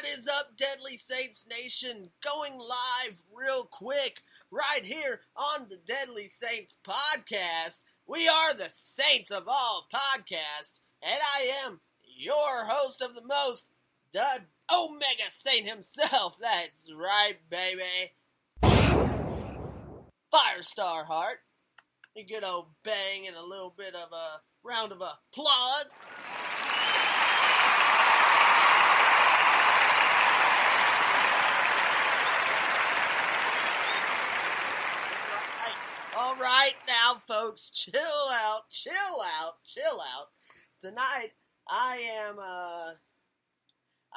What is up, Deadly Saints Nation? Going live real quick right here on the Deadly Saints podcast. We are the Saints of all podcasts, and I am your host of the most, the Omega Saint himself. That's right, baby. Firestar Heart. A good old bang and a little bit of a round of applause. All right, now, folks, chill out. Tonight, I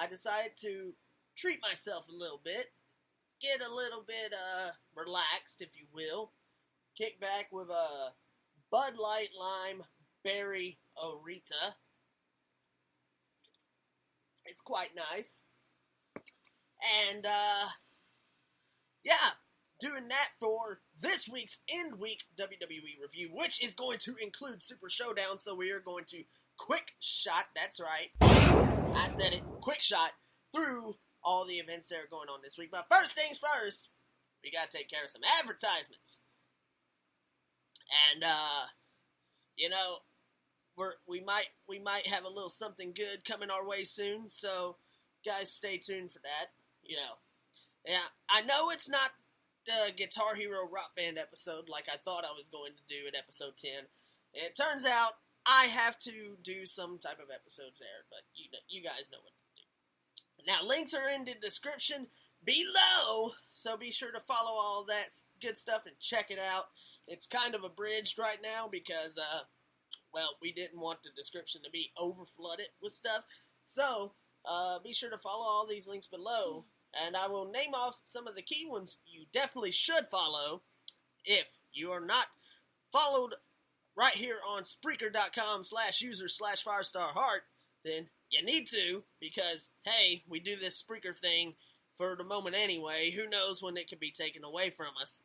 decided to treat myself a little bit, get a little bit relaxed, if you will. Kick back with a Bud Light Lime Berry Orita. It's quite nice. And, doing that for this week's End Week WWE review, which is going to include Super Show-Down, so we are going to quick shot, that's right, I said it, quick shot through all the events that are going on this week. But first things first, we gotta take care of some advertisements. And, we might have a little something good coming our way soon, so guys, stay tuned for that, Yeah, I know it's not the Guitar Hero Rock Band episode like I thought I was going to do at episode 10. It turns out I have to do some type of episodes there, but you guys know what to do. Now, links are in the description below, so be sure to follow all that good stuff and check it out. It's kind of abridged right now because, we didn't want the description to be over-flooded with stuff. So, be sure to follow all these links below, and I will name off some of the key ones you definitely should follow. If you are not followed right here on Spreaker.com/user/FirestarHeart, then you need to, because, hey, we do this Spreaker thing for the moment anyway. Who knows when it could be taken away from us.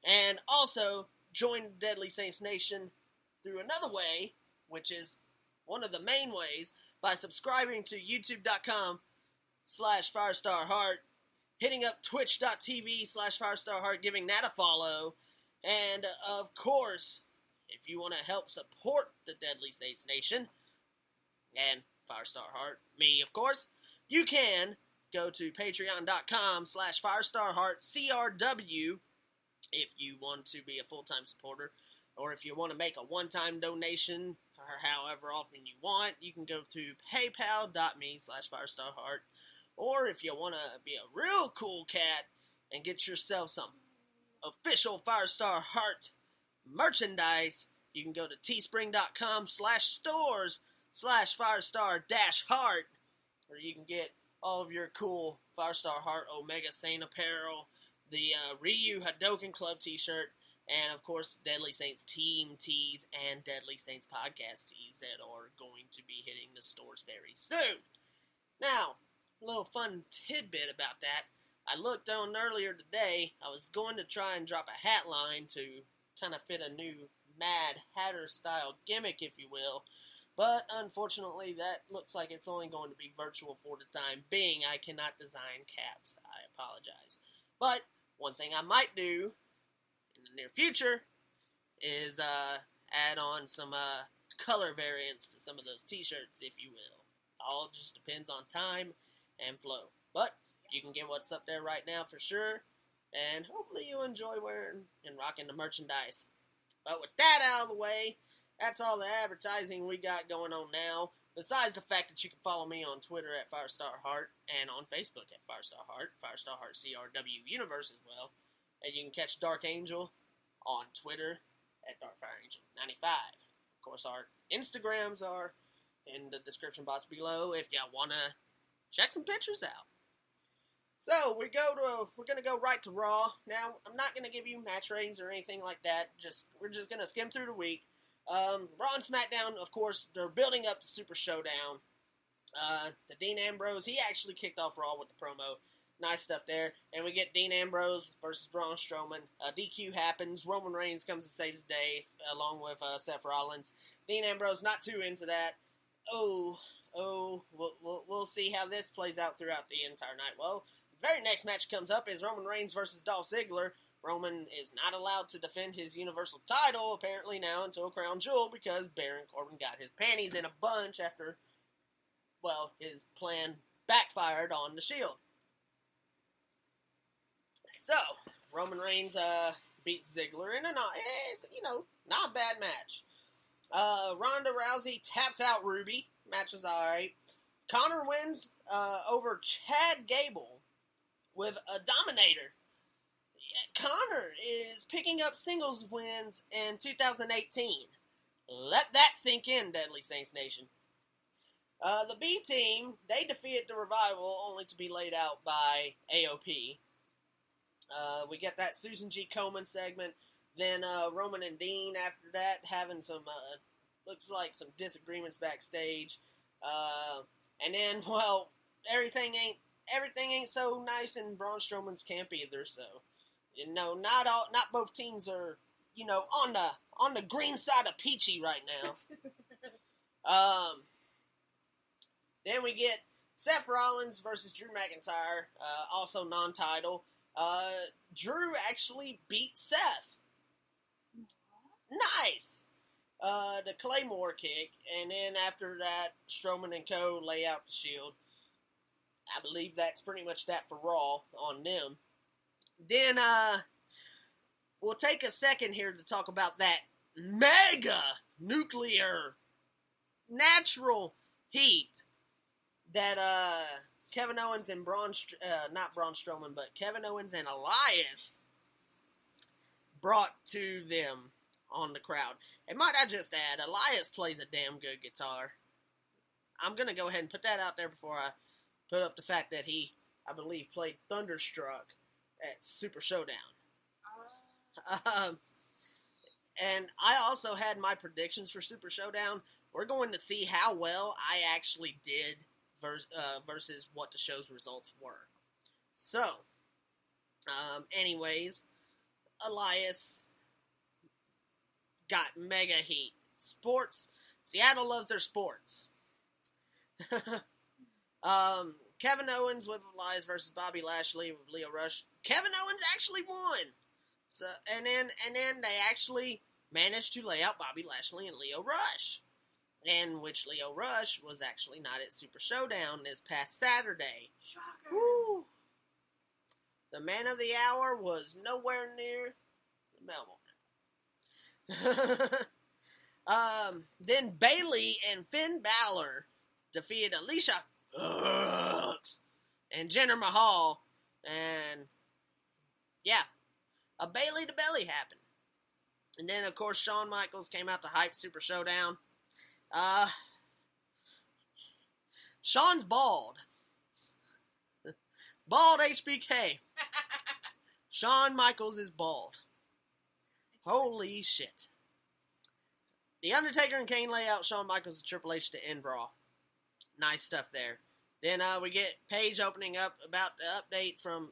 And also, join Deadly Saints Nation through another way, which is one of the main ways, by subscribing to youtube.com/FirestarHeart, hitting up twitch.tv/FirestarHeart, giving that a follow, and, of course, if you want to help support the Deadly Saints Nation, and Firestar Heart, me, of course, you can go to patreon.com/FirestarHeartCRW if you want to be a full-time supporter, or if you want to make a one-time donation, or however often you want, you can go to paypal.me/FirestarHeart, or if you want to be a real cool cat and get yourself some official Firestar Heart merchandise, you can go to teespring.com/stores/Firestar-Heart, where you can get all of your cool Firestar Heart Omega Saint apparel, the Ryu Hadoken Club t-shirt, and of course Deadly Saints Team tees and Deadly Saints podcast tees that are going to be hitting the stores very soon. Now, a little fun tidbit about that. I looked on earlier today. I was going to try and drop a hat line to kind of fit a new Mad Hatter style gimmick, if you will. But unfortunately, that looks like it's only going to be virtual for the time being. I cannot design caps. I apologize. But one thing I might do in the near future is add on some color variants to some of those t-shirts, if you will. All just depends on time and flow. But you can get what's up there right now for sure. And hopefully you enjoy wearing and rocking the merchandise. But with that out of the way, that's all the advertising we got going on now. Besides the fact that you can follow me on Twitter at FirestarHeart and on Facebook at FirestarHeart, FirestarHeart CRW Universe as well. And you can catch Dark Angel on Twitter at DarkFireAngel95. Of course, our Instagrams are in the description box below if y'all want to check some pictures out. So, we're going to go right to Raw. Now, I'm not going to give you match ratings or anything like that. We're just going to skim through the week. Raw and SmackDown, of course, they're building up to Super Show-Down. The Dean Ambrose, he actually kicked off Raw with the promo. Nice stuff there. And we get Dean Ambrose versus Braun Strowman. DQ happens. Roman Reigns comes and saves the day, along with Seth Rollins. Dean Ambrose, not too into that. we'll see how this plays out throughout the entire night. Well, the very next match comes up is Roman Reigns versus Dolph Ziggler. Roman is not allowed to defend his Universal title, apparently now, until Crown Jewel, because Baron Corbin got his panties in a bunch after, well, his plan backfired on the Shield. So, Roman Reigns beats Ziggler in not a bad match. Ronda Rousey taps out Ruby. Match was alright. Connor wins over Chad Gable with a Dominator. Connor is picking up singles wins in 2018. Let that sink in, Deadly Saints Nation. The B team, they defeated the Revival only to be laid out by AOP. We get that Susan G. Komen segment. Then Roman and Dean after that having some, looks like some disagreements backstage. And then, well, everything ain't so nice in Braun Strowman's camp either, so. Not both teams are, on the green side of peachy right now. Then we get Seth Rollins versus Drew McIntyre, also non-title. Drew actually beat Seth. Nice! The Claymore kick, and then after that, Strowman and Co. lay out the Shield. I believe that's pretty much that for Raw on them. Then, we'll take a second here to talk about that mega nuclear natural heat that, Kevin Owens and not Braun Strowman, but Kevin Owens and Elias brought to them on the crowd. And might I just add, Elias plays a damn good guitar. I'm going to go ahead and put that out there before I put up the fact that he, I believe, played Thunderstruck at Super Show-Down. And I also had my predictions for Super Show-Down. We're going to see how well I actually did versus what the show's results were. So, anyways, Elias got mega heat. Sports. Seattle loves their sports. Kevin Owens with Elias versus Bobby Lashley with Lio Rush. Kevin Owens actually won. So and then they actually managed to lay out Bobby Lashley and Lio Rush. And which Lio Rush was actually not at Super Showdown this past Saturday. Shocker. Woo! The man of the hour was nowhere near the Melbourne. Then Bayley and Finn Balor defeated Alicia Fox and Jinder Mahal, and yeah, a Bayley to Belly happened. And then, of course, Shawn Michaels came out to hype Super Showdown. Shawn's bald. Bald HBK. Shawn Michaels is bald. Holy shit. The Undertaker and Kane lay out Shawn Michaels and Triple H to end Raw. Nice stuff there. Then we get Paige opening up about the update from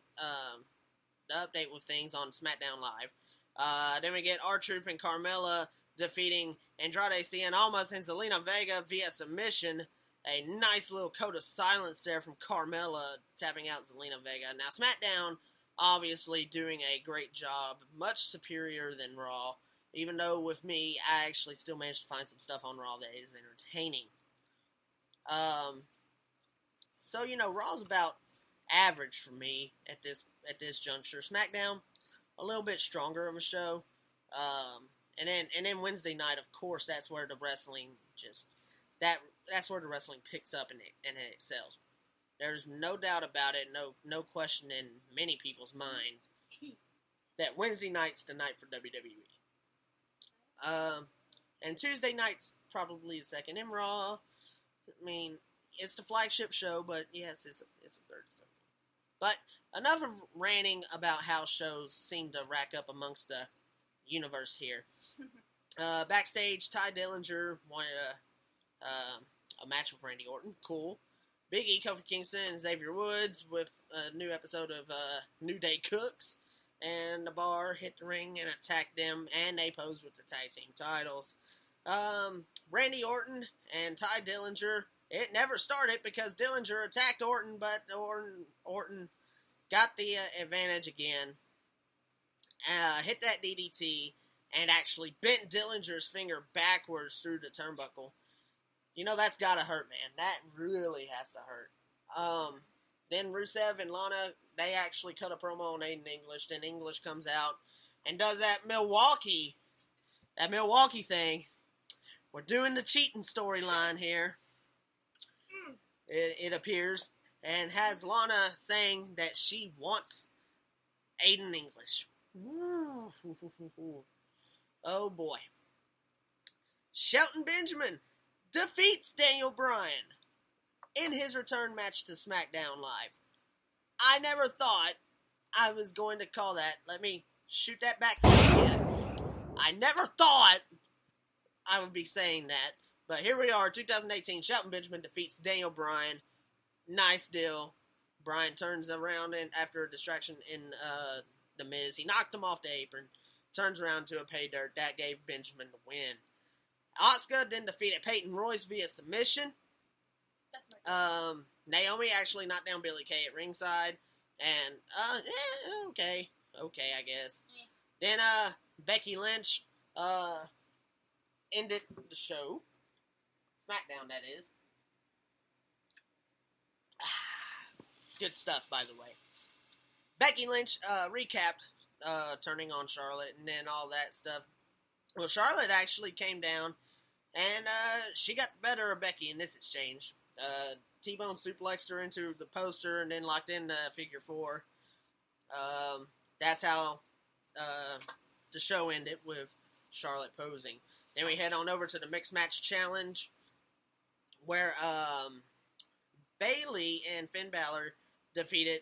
the update with things on SmackDown Live. Then we get R-Truth and Carmella defeating Andrade Cien Almas and Zelina Vega via submission. A nice little code of silence there from Carmella tapping out Zelina Vega. Now SmackDown obviously doing a great job, much superior than Raw. Even though with me, I actually still managed to find some stuff on Raw that is entertaining. So, Raw's about average for me at this juncture. SmackDown, a little bit stronger of a show. And then Wednesday night, of course, that's where the wrestling that's where the wrestling picks up and it excels. There's no doubt about it, no question in many people's mind that Wednesday night's the night for WWE. And Tuesday night's probably the second in Raw. I mean, it's the flagship show, but yes, it's a third. But enough of ranting about how shows seem to rack up amongst the universe here. Backstage, Ty Dillinger wanted a match with Randy Orton. Cool. Big E, Kofi Kingston, and Xavier Woods with a new episode of New Day Cooks. And the Bar hit the ring and attacked them, and they posed with the tag team titles. Randy Orton and Ty Dillinger It never started because Dillinger attacked Orton, but Orton got the advantage again. Hit that DDT and actually bent Dillinger's finger backwards through the turnbuckle. You know, that's gotta hurt, man. That really has to hurt. Then Rusev and Lana, they actually cut a promo on Aiden English. Then English comes out and does that Milwaukee thing. We're doing the cheating storyline here. It appears, and has Lana saying that she wants Aiden English. Ooh. Oh boy. Shelton Benjamin defeats Daniel Bryan in his return match to SmackDown Live. I never thought I was going to call that. Let me shoot that back for you again. I never thought I would be saying that. But here we are, 2018, Shelton Benjamin defeats Daniel Bryan. Nice deal. Bryan turns around and after a distraction in The Miz. He knocked him off the apron. Turns around to a pay dirt. That gave Benjamin the win. Asuka then defeated Peyton Royce via submission. That's my Naomi actually knocked down Billie Kay at ringside. And, okay, I guess. Yeah. Then, Becky Lynch, ended the show. SmackDown, that is. Good stuff, by the way. Becky Lynch, recapped, turning on Charlotte and then all that stuff. Well, Charlotte actually came down and, she got the better of Becky in this exchange. T-Bone suplexed her into the poster and then locked in the figure 4. That's how the show ended with Charlotte posing. Then we head on over to the Mixed Match Challenge where Bayley and Finn Balor defeated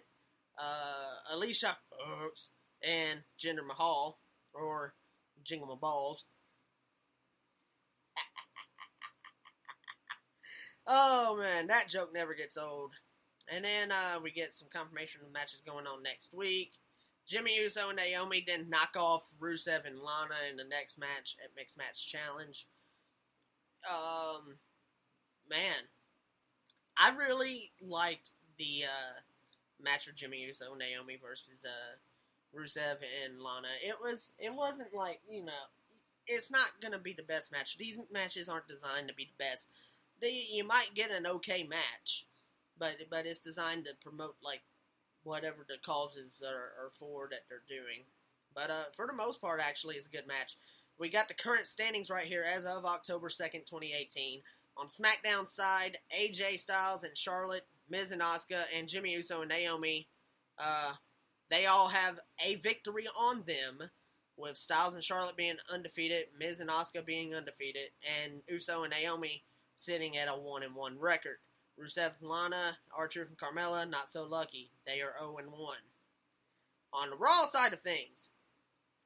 Alicia Fox and Jinder Mahal, or Jingle My Balls. Oh, man, that joke never gets old. And then we get some confirmation of matches going on next week. Jimmy Uso and Naomi then knock off Rusev and Lana in the next match at Mixed Match Challenge. Man, I really liked the match with Jimmy Uso and Naomi versus Rusev and Lana. It wasn't like, you know, it's not gonna be the best match. These matches aren't designed to be the best. You might get an okay match, but it's designed to promote like whatever the causes are for that they're doing. But for the most part, actually, it's a good match. We got the current standings right here as of October 2nd, 2018. On SmackDown side, AJ Styles and Charlotte, Miz and Asuka, and Jimmy Uso and Naomi, they all have a victory on them, with Styles and Charlotte being undefeated, Miz and Asuka being undefeated, and Uso and Naomi sitting at a 1-1 record. Rusev and Lana, R-Truth and Carmella, not so lucky. They are 0-1. On the Raw side of things,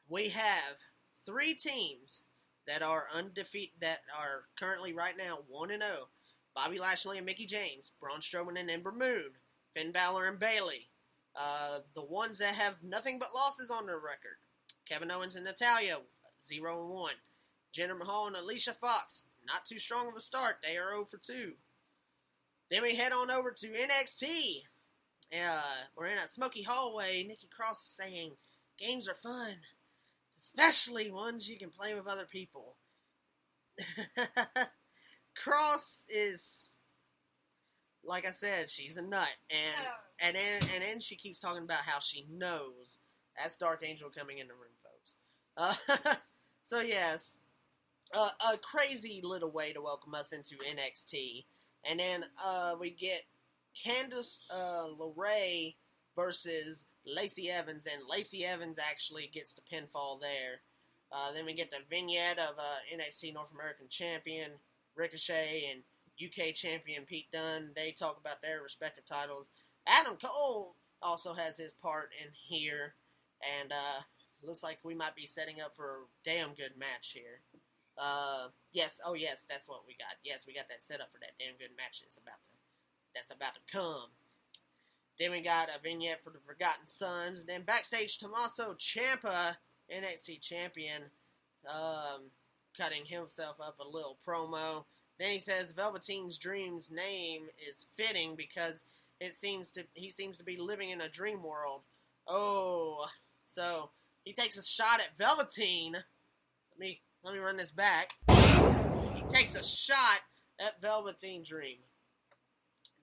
we have 3 teams that are undefeated, that are currently right now 1-0. Bobby Lashley and Mickie James, Braun Strowman and Ember Moon, Finn Balor and Bayley. The ones that have nothing but losses on their record, Kevin Owens and Natalya, 0-1. Jinder Mahal and Alicia Fox, not too strong of a start. They are 0-2. Then we head on over to NXT. We're in a smoky hallway. Nikki Cross is saying, games are fun, especially ones you can play with other people. Cross is, like I said, she's a nut. And then she keeps talking about how she knows. That's Dark Angel coming in the room, folks. So yes, a crazy little way to welcome us into NXT. And then we get Candice LeRae versus Lacey Evans, and Lacey Evans actually gets the pinfall there. Then we get the vignette of NXT North American Champion Ricochet and UK Champion Pete Dunne. They talk about their respective titles. Adam Cole also has his part in here, and looks like we might be setting up for a damn good match here. Yes, that's what we got. Yes, we got that set up for that damn good match that's about to come. Then we got a vignette for the Forgotten Sons. Then backstage, Tommaso Ciampa, NXT champion, cutting himself up a little promo. Then he says Velveteen's Dream's name is fitting because he seems to be living in a dream world. Oh, so he takes a shot at Velveteen. Let me run this back. He takes a shot at Velveteen Dream.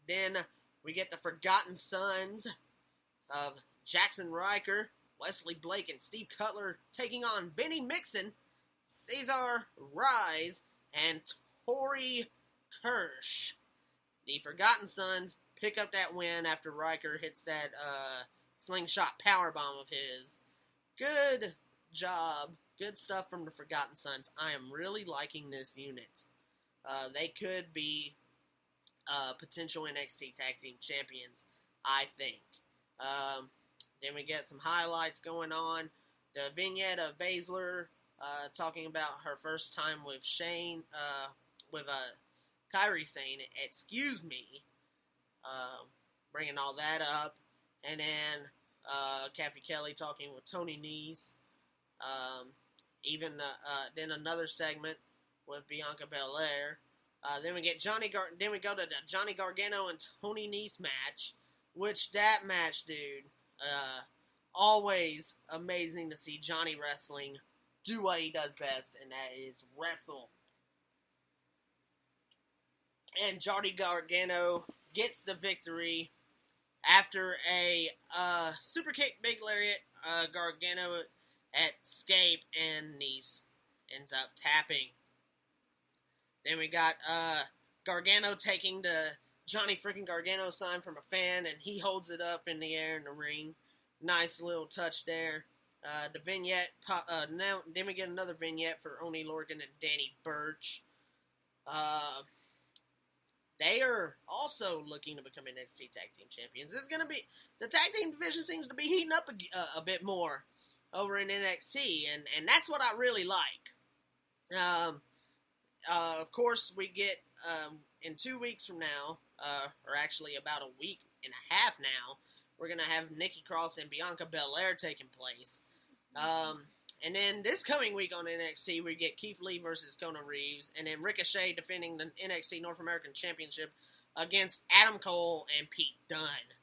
Then we get the Forgotten Sons of Jackson Riker, Wesley Blake, and Steve Cutler taking on Benny Mixon, Cesar Rise, and Tory Kirsch. The Forgotten Sons pick up that win after Riker hits that slingshot powerbomb of his. Good job. Good stuff from the Forgotten Sons. I am really liking this unit. They could be potential NXT Tag Team Champions, I think. Then we get some highlights going on. The vignette of Baszler talking about her first time with Shane, with Kairi saying, "Excuse me," bringing all that up. And then Kathy Kelly talking with Tony Nese. Then another segment with Bianca Belair. Then we get then we go to the Johnny Gargano and Tony Nese match, which that match, dude, always amazing to see Johnny wrestling do what he does best, and that is wrestle. And Johnny Gargano gets the victory after a super kick, big lariat. Gargano escape, and Nese ends up tapping. Then we got Gargano taking the Johnny freaking Gargano sign from a fan, and he holds it up in the air in the ring. Nice little touch there. The vignette, then we get another vignette for Oney Lorcan and Danny Burch. They are also looking to become NXT Tag Team Champions. The tag team division seems to be heating up a bit more over in NXT, and that's what I really like. Of course, we get, in 2 weeks from now, or actually about a week and a half now, we're going to have Nikki Cross and Bianca Belair taking place. And then this coming week on NXT, we get Keith Lee versus Kona Reeves, and then Ricochet defending the NXT North American Championship against Adam Cole and Pete Dunne.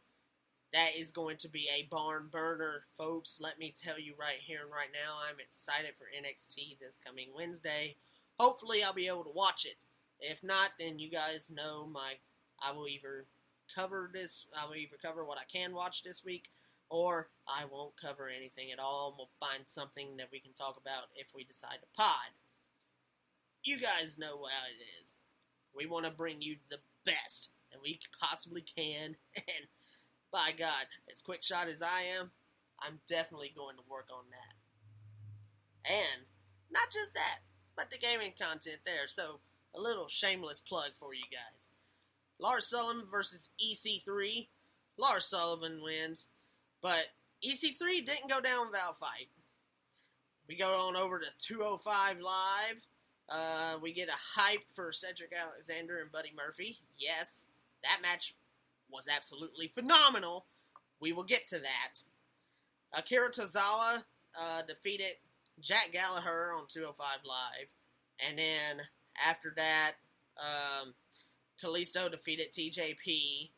That is going to be a barn burner, folks. Let me tell you right here and right now, I'm excited for NXT this coming Wednesday. Hopefully, I'll be able to watch it. If not, then you guys know I will either cover what I can watch this week, or I won't cover anything at all. We'll find something that we can talk about if we decide to pod. You guys know how it is. We want to bring you the best that we possibly can, and by God, as quick shot as I am, I'm definitely going to work on that. And not just that, but the gaming content there. So, a little shameless plug for you guys. Lars Sullivan versus EC3. Lars Sullivan wins, but EC3 didn't go down without a fight. We go on over to 205 Live. We get a hype for Cedric Alexander and Buddy Murphy. Yes, that match was absolutely phenomenal. We will get to that. Akira Tozawa defeated Jack Gallagher on 205 Live. And then after that, Kalisto defeated TJP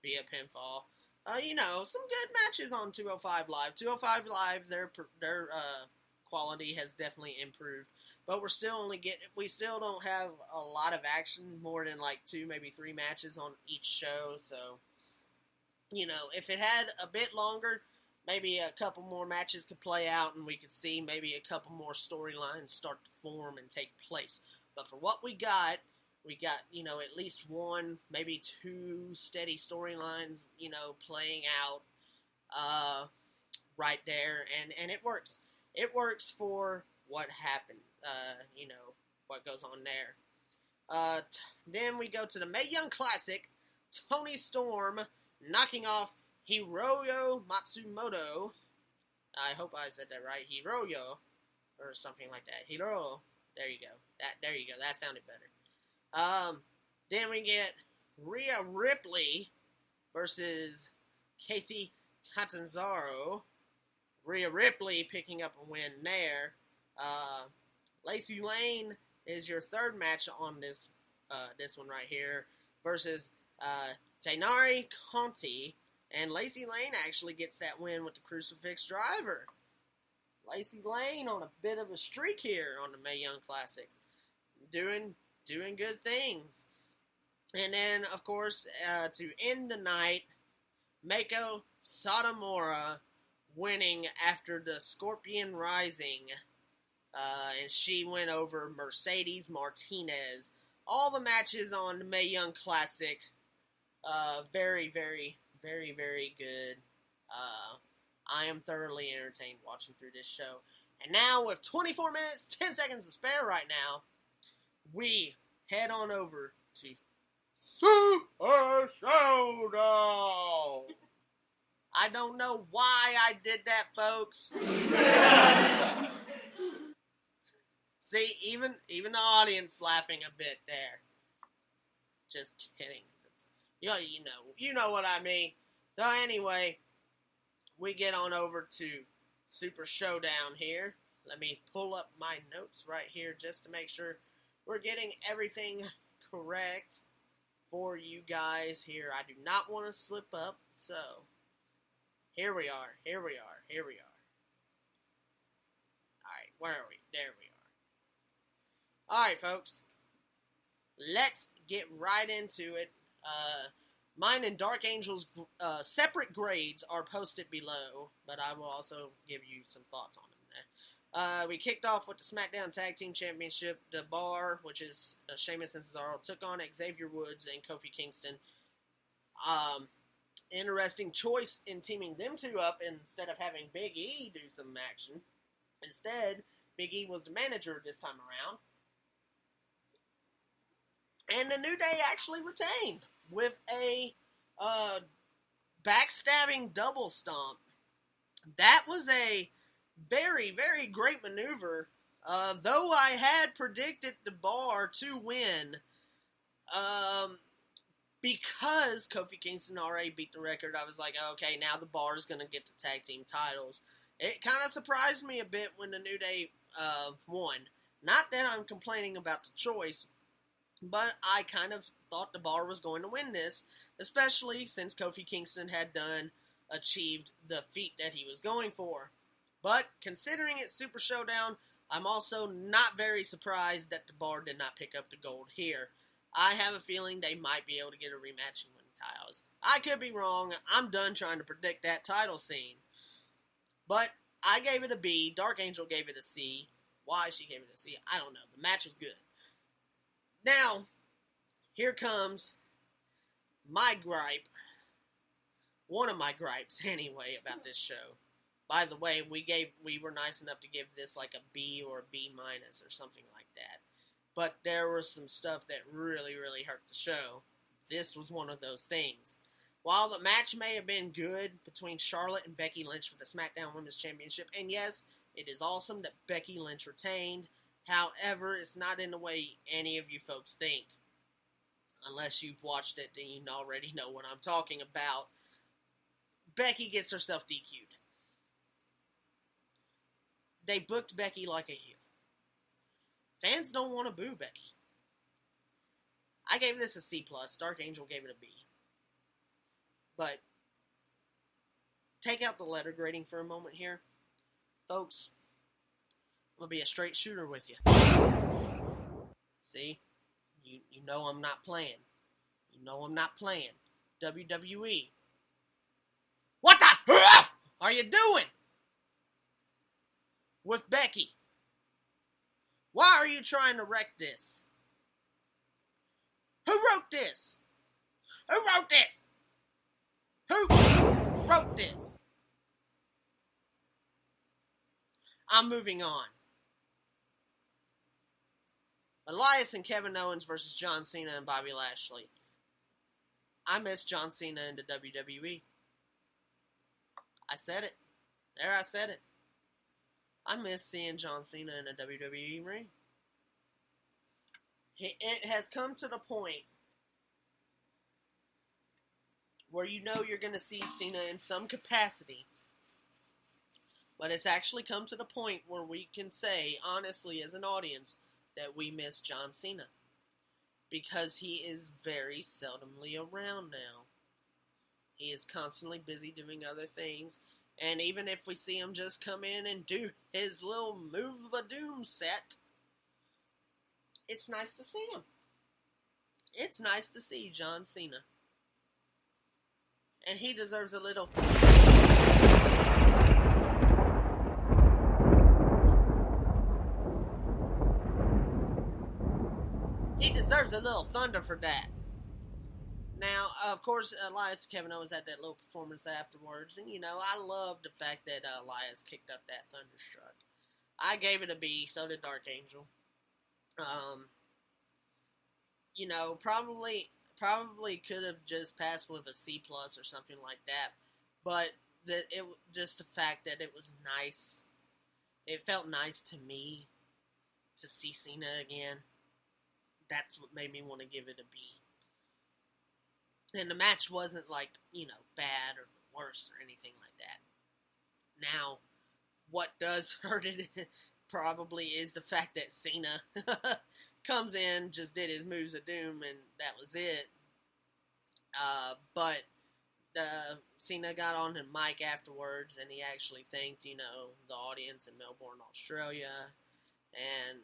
via pinfall. Some good matches on 205 Live. 205 Live, their quality has definitely improved. But we still don't have a lot of action, more than like 2, maybe 3 matches on each show. So, if it had a bit longer, maybe a couple more matches could play out, and we could see maybe a couple more storylines start to form and take place. But for what we got, at least 1, maybe 2 steady storylines, playing out right there, and it works. It works for what happened, what goes on there. Then we go to the Mae Young Classic, Tony Storm knocking off Hiroyo Matsumoto. I hope I said that right. Hiroyo, or something like that. Hiro. There you go. There you go. That sounded better. Then we get Rhea Ripley versus Casey Catanzaro. Rhea Ripley picking up a win there. Lacey Lane is your third match on this this one right here, versus Tainari Conti, and Lacey Lane actually gets that win with the Crucifix Driver. Lacey Lane on a bit of a streak here on the Mae Young Classic, doing good things. And then, of course, to end the night, Meiko Satomura winning after the Scorpion Rising. And she went over Mercedes Martinez. All the matches on the Mae Young Classic, very, very, very, very good. I am thoroughly entertained watching through this show. And now, with 24 minutes, 10 seconds to spare right now, we head on over to Super Show-Down. I don't know why I did that, folks. See, even the audience laughing a bit there. Just kidding. You know what I mean. So anyway, we get on over to Super Show-Down here. Let me pull up my notes right here just to make sure we're getting everything correct for you guys here. I do not want to slip up, so here we are. Alright, where are we? There we are. Alright, folks. Let's get right into it. Mine and Dark Angel's separate grades are posted below, but I will also give you some thoughts on them there. We kicked off with the SmackDown Tag Team Championship. The Bar, which is Sheamus and Cesaro, took on Xavier Woods and Kofi Kingston. Interesting choice in teaming them two up instead of having Big E do some action. Instead, Big E was the manager this time around. And the New Day actually retained with a backstabbing double stomp. That was a very, very great maneuver. Though I had predicted the Bar to win, because Kofi Kingston already beat the record, I was like, okay, now the Bar is going to get the tag team titles. It kind of surprised me a bit when the New Day won. Not that I'm complaining about the choice, but I kind of thought the Bar was going to win this, especially since Kofi Kingston had achieved the feat that he was going for. But considering it's Super Showdown, I'm also not very surprised that the Bar did not pick up the gold here. I have a feeling they might be able to get a rematch and win the titles. I could be wrong. I'm done trying to predict that title scene. But I gave it a B. Dark Angel gave it a C. Why she gave it a C, I don't know. The match was good. Now, here comes my gripe. One of my gripes, anyway, about this show. By the way, we were nice enough to give this like a B or a B minus or something like that. But there was some stuff that really, really hurt the show. This was one of those things. While the match may have been good between Charlotte and Becky Lynch for the SmackDown Women's Championship, and yes, it is awesome that Becky Lynch retained. However, it's not in the way any of you folks think. Unless you've watched it, then you already know what I'm talking about. Becky gets herself DQ'd. They booked Becky like a heel. Fans don't want to boo Becky. I gave this a C+. Dark Angel gave it a B. But take out the letter grading for a moment here. Folks, I'm going to be a straight shooter with you. See? You know I'm not playing. You know I'm not playing. WWE. What the F are you doing with Becky? Why are you trying to wreck this? Who wrote this? Who wrote this? Who wrote this? I'm moving on. Elias and Kevin Owens versus John Cena and Bobby Lashley. I miss John Cena in the WWE. I said it. There, I said it. I miss seeing John Cena in a WWE ring. It has come to the point where you know you're going to see Cena in some capacity. But it's actually come to the point where we can say, honestly, as an audience, that we miss John Cena. because he is very seldomly around now. He is constantly busy doing other things, and even if we see him just come in and do his little move of the doom set, it's nice to see him. It's nice to see John Cena. And he deserves a little... He deserves a little thunder for that. Now, of course, Elias and Kevin Owens had that little performance afterwards. And, I love the fact that Elias kicked up that Thunderstruck. I gave it a B, so did Dark Angel. Probably could have just passed with a C+ or something like that. But just the fact that it was nice. It felt nice to me to see Cena again. That's what made me want to give it a B. And the match wasn't bad or the worst or anything like that. Now, what does hurt it probably is the fact that Cena comes in, just did his moves of doom, and that was it. But Cena got on the mic afterwards, and he actually thanked, the audience in Melbourne, Australia. And,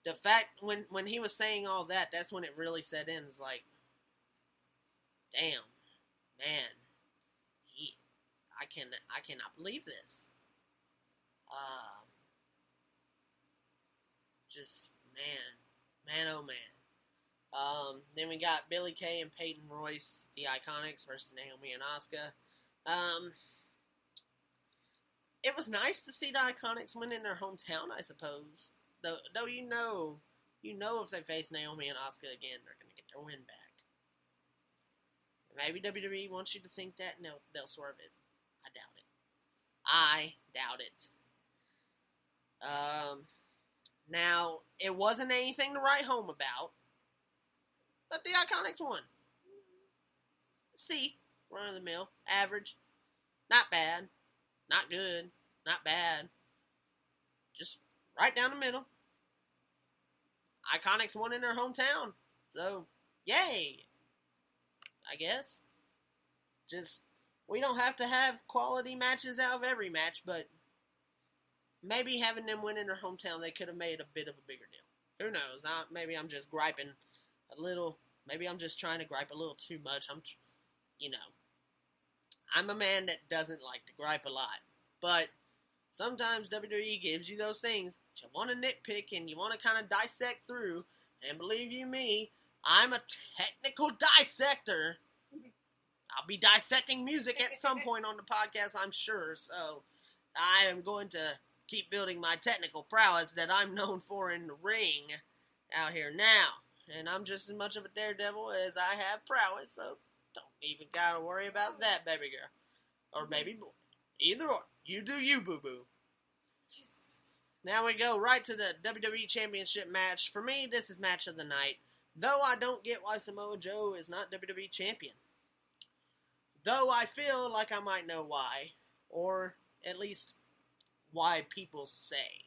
the fact, when he was saying all that, that's when it really set in. It's like, damn, man, I cannot believe this. Just, man, oh man. Then we got Billie Kay and Peyton Royce, the Iconics, versus Naomi and Asuka. It was nice to see the Iconics win in their hometown, I suppose. Though you know if they face Naomi and Asuka again, they're going to get their win back. Maybe WWE wants you to think that, and they'll swerve it. I doubt it. Now, it wasn't anything to write home about, but the Iconics won. C, run of the mill, average, not bad, not good, not bad, just right down the middle. Iconics won in their hometown, so yay, I guess. Just, we don't have to have quality matches out of every match, but maybe having them win in their hometown, they could have made a bit of a bigger deal. Who knows? Maybe I'm just griping a little. Maybe I'm just trying to gripe a little too much. I'm a man that doesn't like to gripe a lot. But sometimes WWE gives you those things that you want to nitpick and you want to kind of dissect through. And believe you me, I'm a technical dissector. I'll be dissecting music at some point on the podcast, I'm sure. So I am going to keep building my technical prowess that I'm known for in the ring out here now. And I'm just as much of a daredevil as I have prowess, so don't even gotta worry about that, baby girl. Or baby boy. Either or. You do you, boo-boo. Now we go right to the WWE Championship match. For me, this is match of the night. Though I don't get why Samoa Joe is not WWE Champion. Though I feel like I might know why. Or at least why people say.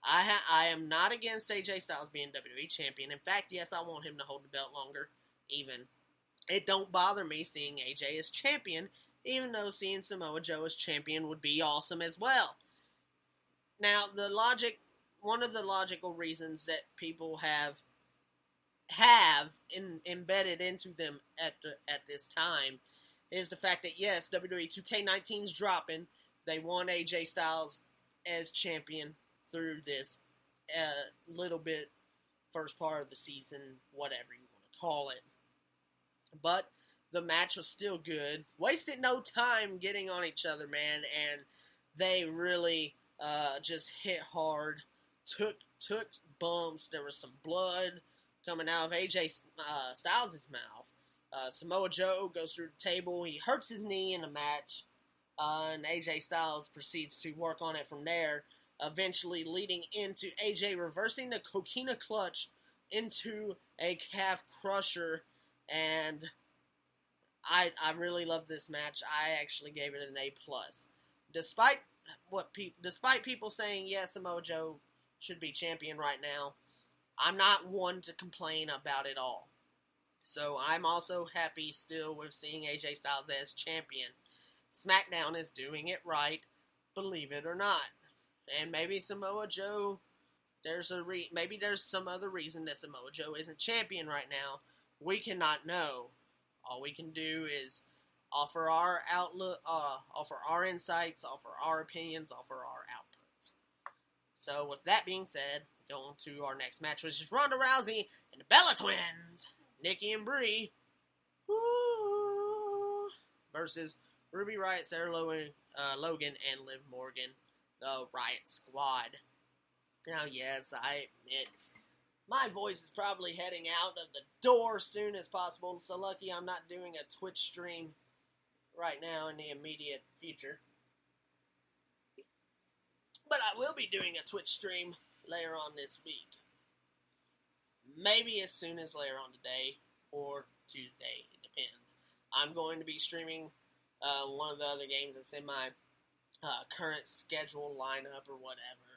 I am not against AJ Styles being WWE Champion. In fact, yes, I want him to hold the belt longer. Even. It don't bother me seeing AJ as champion, even though seeing Samoa Joe as champion would be awesome as well. Now, one of the logical reasons that people have embedded into them at this time is the fact that, yes, WWE 2K19 is dropping. They want AJ Styles as champion through this little bit first part of the season, whatever you want to call it. But the match was still good. Wasted no time getting on each other, man, and they really just hit hard. Took bumps. There was some blood coming out of AJ Styles' mouth. Samoa Joe goes through the table. He hurts his knee in the match. And AJ Styles proceeds to work on it from there, eventually leading into AJ reversing the coquina clutch into a calf crusher. And I really love this match. I actually gave it an A+. Despite people saying, yeah, Samoa Joe should be champion right now. I'm not one to complain about it all. So I'm also happy still with seeing AJ Styles as champion. SmackDown is doing it right, believe it or not. And maybe Samoa Joe, maybe there's some other reason that Samoa Joe isn't champion right now. We cannot know. All we can do is offer our outlook, offer our insights, offer our opinions, offer our output. So with that being said, going to our next match, which is Ronda Rousey and the Bella Twins, Nikki and Brie, versus Ruby Riott, Sarah Logan, and Liv Morgan, the Riott Squad. Now, yes, I admit, my voice is probably heading out of the door soon as possible, so lucky I'm not doing a Twitch stream right now in the immediate future. But I will be doing a Twitch stream later on this week. Maybe as soon as later on today or Tuesday. It depends. I'm going to be streaming one of the other games that's in my current schedule lineup or whatever.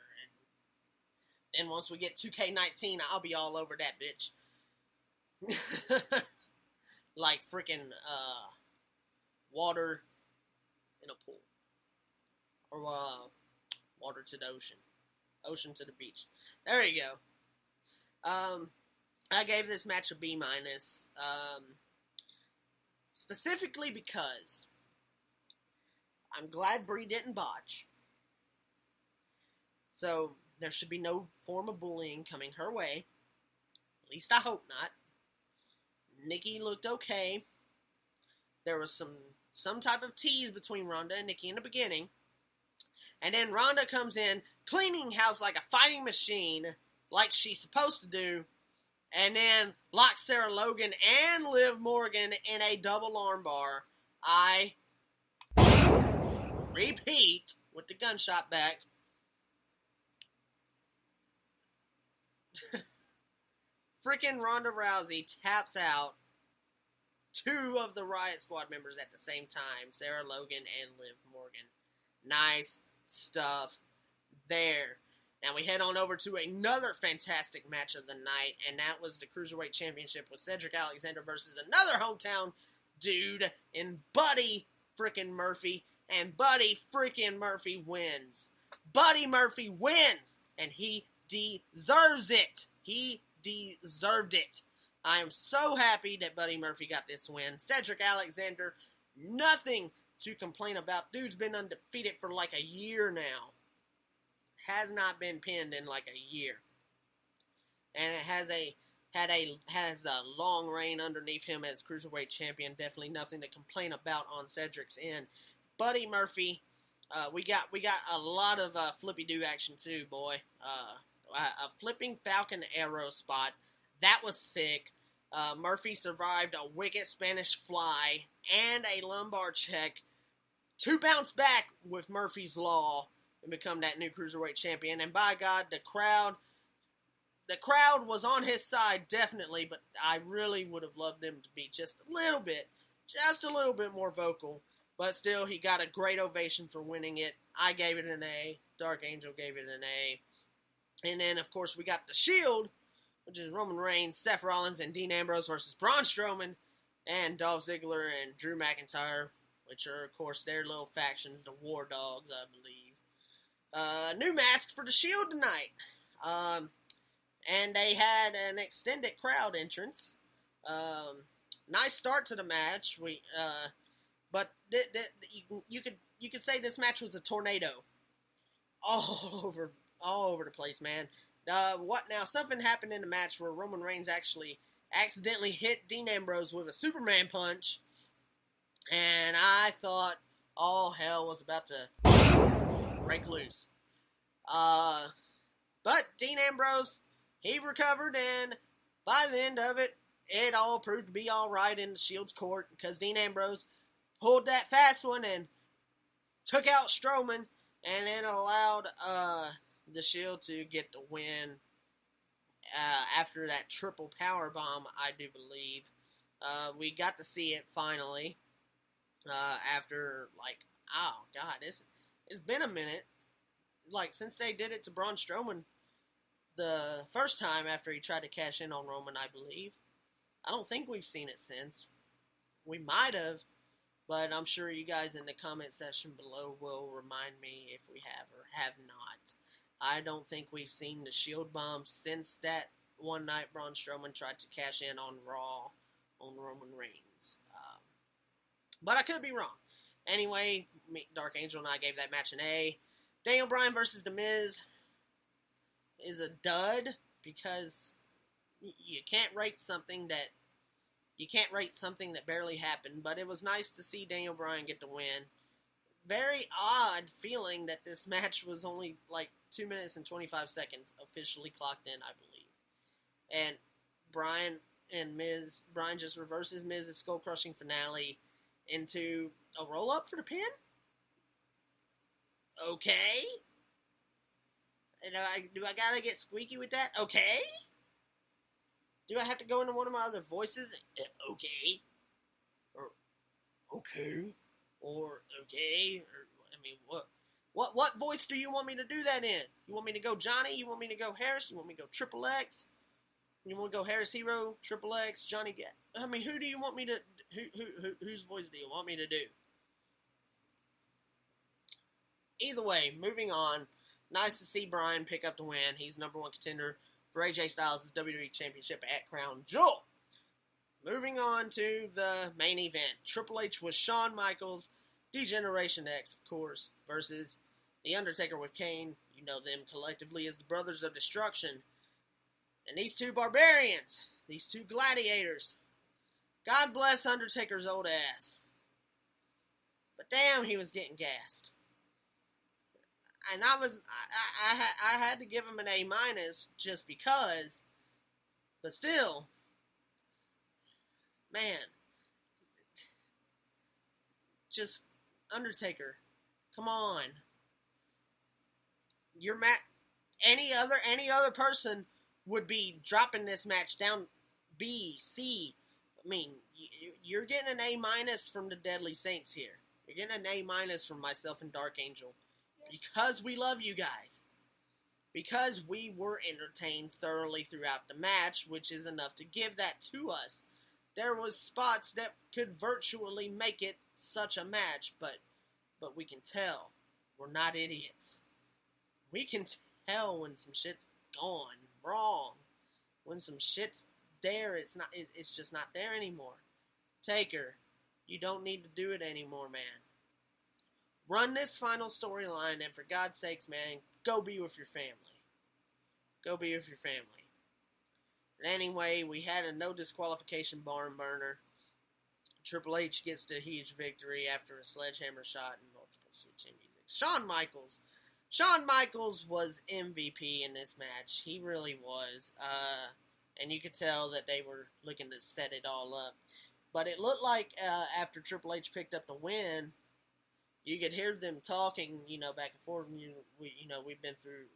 And then once we get 2K19, I'll be all over that bitch. Like freaking water in a pool. Or water to the ocean. Ocean to the beach. There you go. I gave this match a B-. Specifically because I'm glad Brie didn't botch. So there should be no form of bullying coming her way. At least I hope not. Nikki looked okay. There was some type of tease between Ronda and Nikki in the beginning. And then Ronda comes in, cleaning house like a fighting machine, like she's supposed to do, and then locks Sarah Logan and Liv Morgan in a double armbar. I repeat, with the gunshot back, freaking Ronda Rousey taps out two of the Riott Squad members at the same time, Sarah Logan and Liv Morgan. Nice stuff there. Now we head on over to another fantastic match of the night, and that was the Cruiserweight Championship with Cedric Alexander versus another hometown dude in Buddy frickin' Murphy, and Buddy frickin' Murphy wins. Buddy Murphy wins, and he deserves it. He deserved it. I am so happy that Buddy Murphy got this win. Cedric Alexander, nothing to complain about. Dude's been undefeated for like a year now. Has not been pinned in like a year. And it has a long reign underneath him as Cruiserweight Champion. Definitely nothing to complain about on Cedric's end. Buddy Murphy, we got a lot of flippy-do action too, boy. A flipping Falcon Arrow spot. That was sick. Murphy survived a wicked Spanish fly and a lumbar check to bounce back with Murphy's Law and become that new Cruiserweight Champion. And by God, the crowd was on his side, definitely, but I really would have loved them to be just a little bit more vocal. But still, he got a great ovation for winning it. I gave it an A. Dark Angel gave it an A. And then, of course, we got the Shield, which is Roman Reigns, Seth Rollins, and Dean Ambrose versus Braun Strowman and Dolph Ziggler and Drew McIntyre, which are, of course, their little factions, the War Dogs, I believe. New mask for the Shield tonight. And they had an extended crowd entrance. Nice start to the match. But you could say this match was a tornado. All over the place, man. Something happened in the match where Roman Reigns actually accidentally hit Dean Ambrose with a Superman punch, and I thought all hell was about to break loose. But Dean Ambrose, he recovered, and by the end of it, it all proved to be alright in the Shield's court, because Dean Ambrose pulled that fast one and took out Strowman, and then allowed the Shield to get the win after that triple power bomb, I do believe. We got to see it finally after, like, oh god, it's been a minute, like, since they did it to Braun Strowman the first time after he tried to cash in on Roman, I believe. I don't think we've seen it since. We might have, but I'm sure you guys in the comment section below will remind me if we have or have not. I don't think we've seen the Shield Bomb since that one night Braun Strowman tried to cash in on Raw on Roman Reigns. But I could be wrong. Anyway, Dark Angel and I gave that match an A. Daniel Bryan versus The Miz is a dud because you can't rate something that barely happened, but it was nice to see Daniel Bryan get the win. Very odd feeling that this match was only like 2 minutes and 25 seconds officially clocked in, I believe. And Bryan just reverses Miz's skull-crushing finale into a roll-up for the pin? Okay. Do I gotta get squeaky with that? Okay. Do I have to go into one of my other voices? Okay. Or okay. Or okay. Or I mean, what voice do you want me to do that in? You want me to go Johnny? You want me to go Harris? You want me to go Triple X? You want to go Harris Hero, Triple X, Johnny Gat? I mean, who do you want me to? Whose voice do you want me to do? Either way, moving on. Nice to see Bryan pick up the win. He's number one contender for AJ Styles' WWE Championship at Crown Jewel. Moving on to the main event. Triple H with Shawn Michaels, D-Generation X, of course, versus The Undertaker with Kane. You know them collectively as the Brothers of Destruction. And these two barbarians, these two gladiators. God bless Undertaker's old ass. But damn, he was getting gassed. And I had to give him an A- just because. But still, man, just Undertaker, come on. Any other person would be dropping this match down B, C. I mean, you're getting an A- from the Deadly Saints here. You're getting an A- from myself and Dark Angel. Because we love you guys. Because we were entertained thoroughly throughout the match, which is enough to give that to us. There was spots that could virtually make it such a match, but we can tell. We're not idiots. We can tell when some shit's gone wrong. When some shit's there, it's just not there anymore. Taker, you don't need to do it anymore, man. Run this final storyline, and for God's sakes, man, go be with your family. Go be with your family. But anyway, we had a no disqualification barn burner. Triple H gets the huge victory after a sledgehammer shot and multiple switching music. Shawn Michaels was MVP in this match. He really was. And you could tell that they were looking to set it all up. But it looked like after Triple H picked up the win, you could hear them talking, back and forth. We've been through.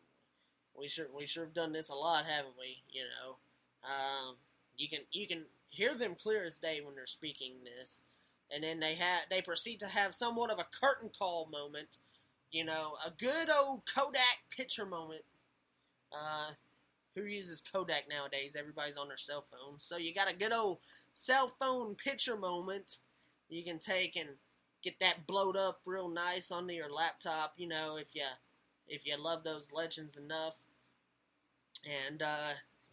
We sure have done this a lot, haven't we? You can hear them clear as day when they're speaking this, and then they proceed to have somewhat of a curtain call moment. A good old Kodak picture moment. Who uses Kodak nowadays? Everybody's on their cell phone, so you got a good old cell phone picture moment you can take and get that blowed up real nice onto your laptop, if you love those legends enough. And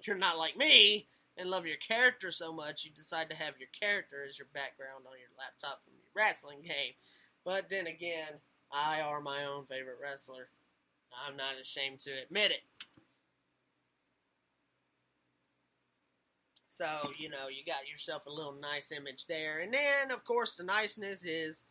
you're not like me and love your character so much, you decide to have your character as your background on your laptop from your wrestling game. But then again, I are my own favorite wrestler. I'm not ashamed to admit it. So, you got yourself a little nice image there. And then, of course, the niceness is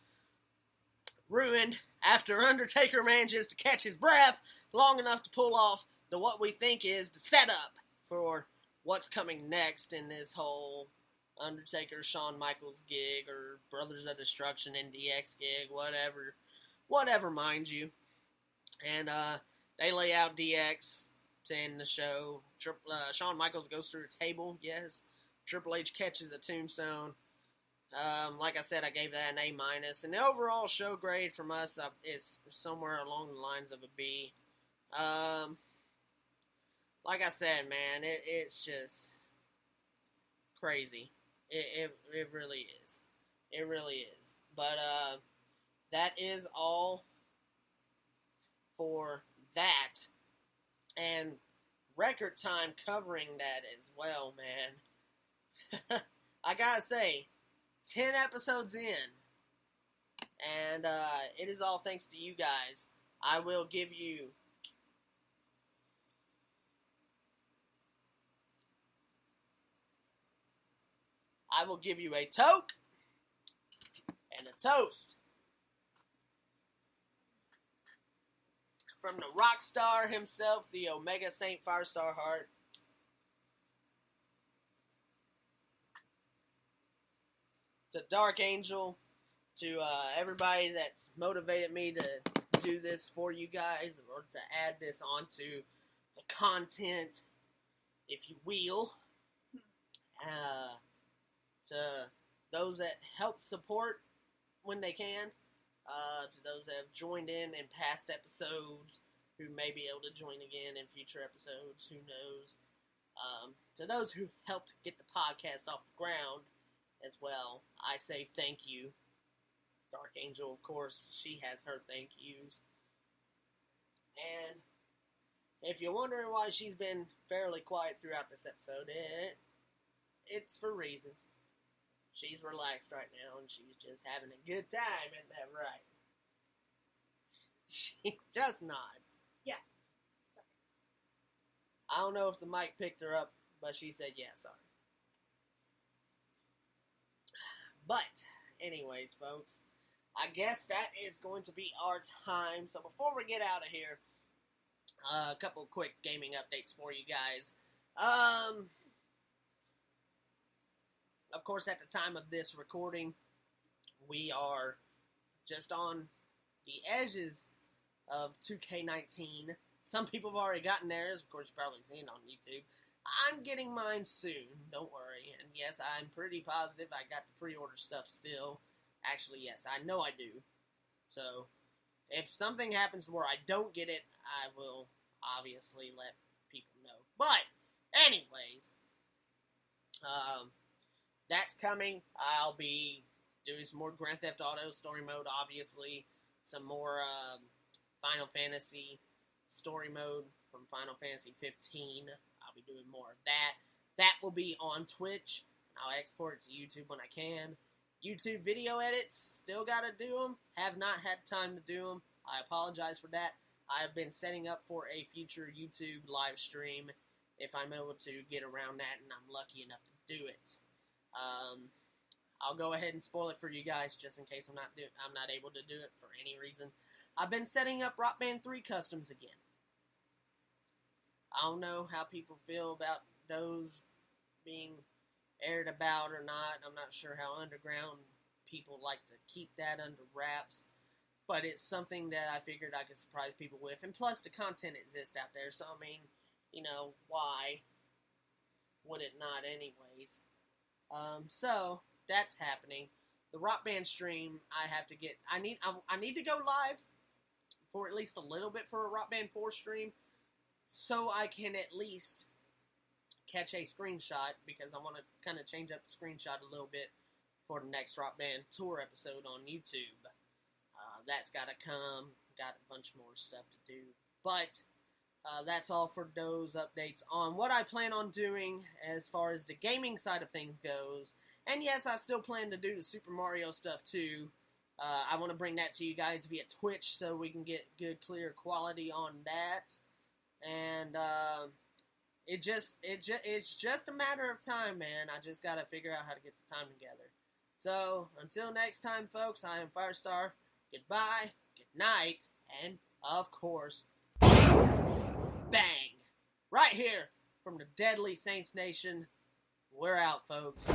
ruined after Undertaker manages to catch his breath long enough to pull off what we think is the setup for what's coming next in this whole Undertaker, Shawn Michaels gig, or Brothers of Destruction, NDX gig, whatever, mind you. And they lay out DX to end the show. Shawn Michaels goes through a table, yes. Triple H catches a tombstone. Like I said, I gave that an A-. And the overall show grade from us is somewhere along the lines of a B. like I said, man, it's just crazy. It really is. It really is. But that is all for that. And record time covering that as well, man. I gotta say, 10 episodes in, and it is all thanks to you guys. I will give you a toke and a toast from the rock star himself, the Omega Saint Firestar Heart. To Dark Angel, to everybody that's motivated me to do this for you guys, or to add this onto the content, if you will. To those that help support when they can, to those that have joined in past episodes, who may be able to join again in future episodes, who knows. To those who helped get the podcast off the ground as well, I say thank you. Dark Angel, of course, she has her thank yous. And if you're wondering why she's been fairly quiet throughout this episode, it's for reasons. She's relaxed right now, and she's just having a good time, isn't that right? She just nods. Yeah. Sorry. I don't know if the mic picked her up, but she said, yeah, sorry. But, anyways, folks, I guess that is going to be our time. So before we get out of here, a couple quick gaming updates for you guys. Of course, at the time of this recording, we are just on the edges of 2K19. Some people have already gotten theirs. Of course, you've probably seen it on YouTube. I'm getting mine soon, don't worry. And yes, I'm pretty positive I got the pre-order stuff still. Actually, yes, I know I do. So, if something happens where I don't get it, I will obviously let people know. But, anyways, that's coming. I'll be doing some more Grand Theft Auto story mode, obviously. Some more Final Fantasy story mode from Final Fantasy 15. I'll be doing more of that. That will be on Twitch. I'll export it to YouTube when I can. YouTube video edits, still gotta do them. Have not had time to do them. I apologize for that. I have been setting up for a future YouTube live stream if I'm able to get around that, and I'm lucky enough to do it. I'll go ahead and spoil it for you guys just in case I'm not able to do it for any reason. I've been setting up Rock Band 3 customs again. I don't know how people feel about those being aired about or not. I'm not sure how underground people like to keep that under wraps. But it's something that I figured I could surprise people with. And plus, the content exists out there. So, I mean, you know, why would it not anyways? So, that's happening. The Rock Band stream, I need to go live for at least a little bit for a Rock Band 4 stream. So I can at least catch a screenshot, because I want to kind of change up the screenshot a little bit for the next Rock Band tour episode on YouTube. That's got to come. Got a bunch more stuff to do. But that's all for those updates on what I plan on doing as far as the gaming side of things goes. And yes, I still plan to do the Super Mario stuff too. I want to bring that to you guys via Twitch so we can get good, clear quality on that. And it's just a matter of time, man. I just gotta figure out how to get the time together. So until next time, folks, I am Firestar. Goodbye, good night, and of course, bang! Right here from the Deadly Saints Nation. We're out, folks.